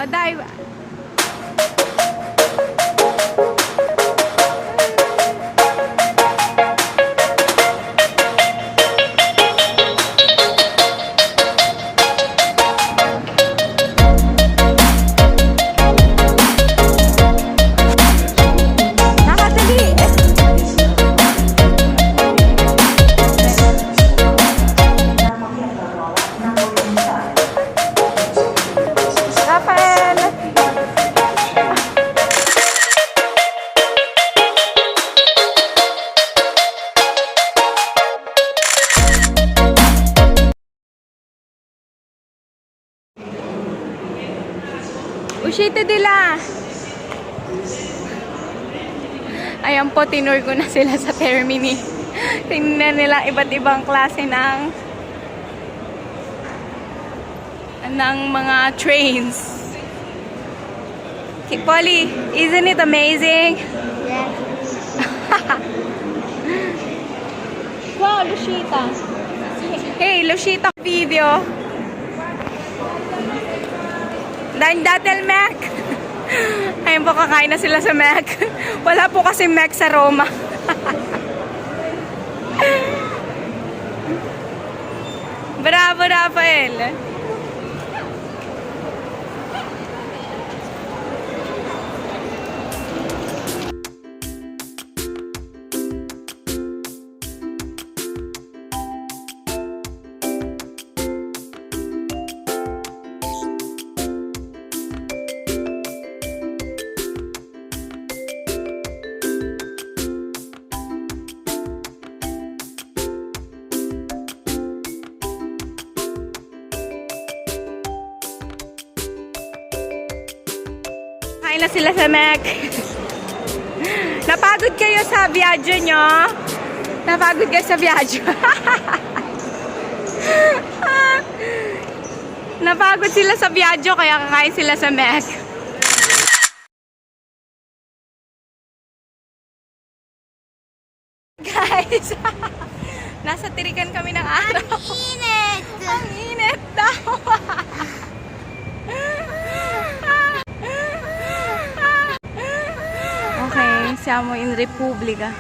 Aday. Uscite di là! Ayan po, tinur ko na sila sa Termini. Tingnan nila iba't ibang klase ng mga trains. Okay, Polly, isn't it amazing? Yes. Wow, Lushita. Hey, Lushita video. Datel Mac. Ayun po, kakain na sila sa Mac. Wala po kasi Mac sa Roma. Bravo, Rafael. Kain na sila sa Mac. Napagod kayo sa biyahe nyo? Napagod kayo sa biyahe? Napagod sila sa biyahe kaya kakain sila sa Mac. Guys, nasa tirikan kami ng araw. Ang init! Ang init daw. Ok, siamo in Repubblica.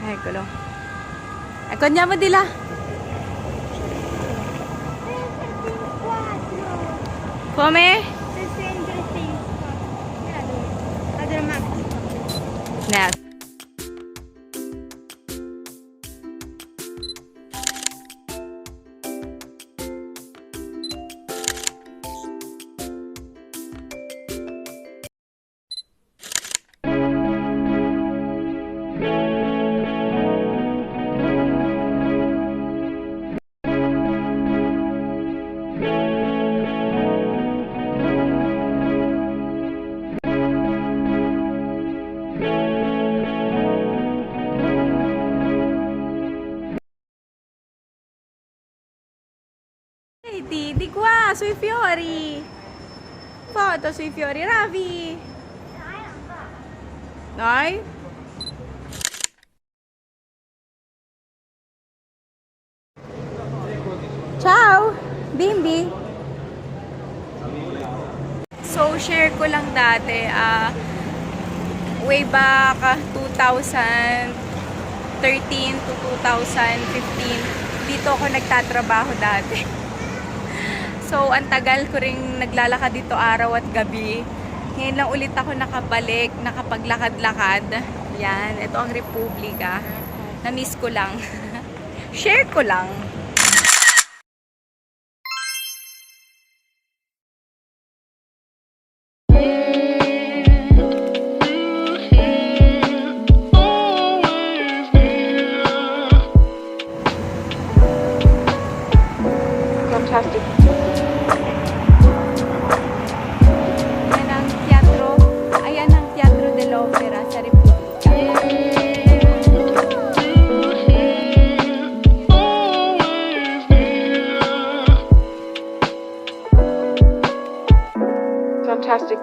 Eccolo. Ecco, andiamo di là. Come? Next. Di qua, sui fiori. Foto sui fiori, Ravi. Dai. Ciao, bimbi. So, share ko lang dati, way back 2013 to 2015, dito ako nagtatrabaho dati. So, ang tagal ko ring naglalakad dito araw at gabi. Ngayon lang ulit ako nakabalik, nakapaglakad-lakad. Yan, ito ang Repubblica. Na-miss ko lang. Share ko lang. Fantastic. Ayan ang teatro. Ayan ang Teatro dell'Opera sa Repubblica. Fantastic.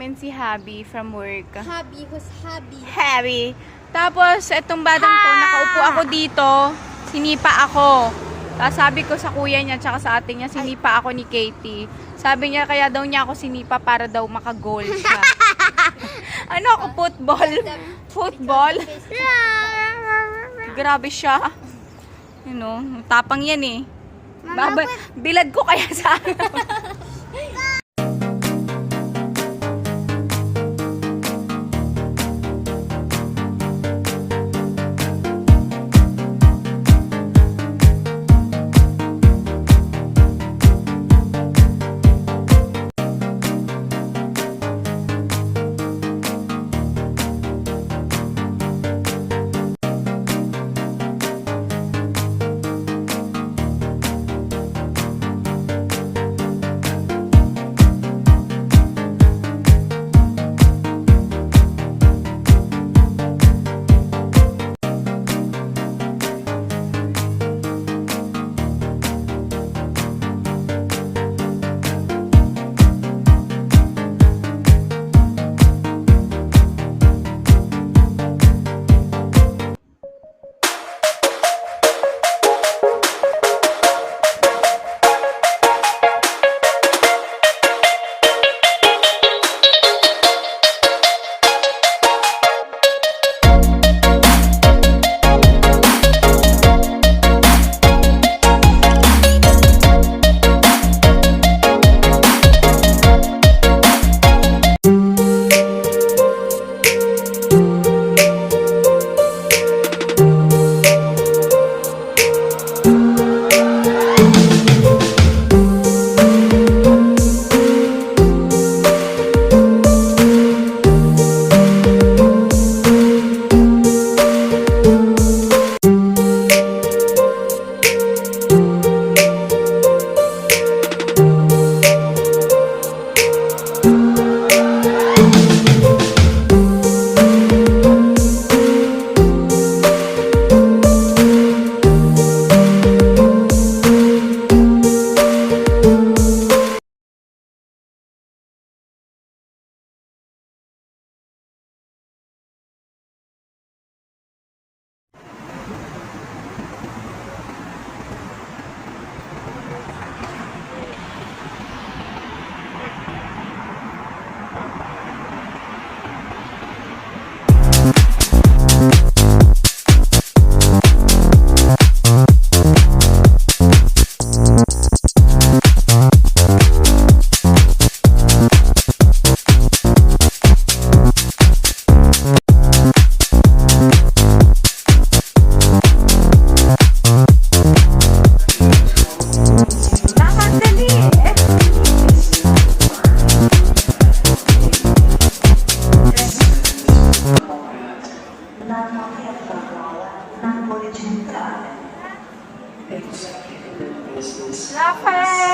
namin si Habi from work. Habi, who's Habi? Habi. Tapos, etong batang to, nakaupo ako dito, sinipa ako. Tapos sabi ko sa kuya niya, tsaka sa ate niya, sinipa ako ni Katie. Sabi niya, kaya daw niya ako sinipa para daw maka-goal siya. Ano ako, football? Football? Grabe siya. You know, tapang yan eh. Bilad ko kaya sa Lapad!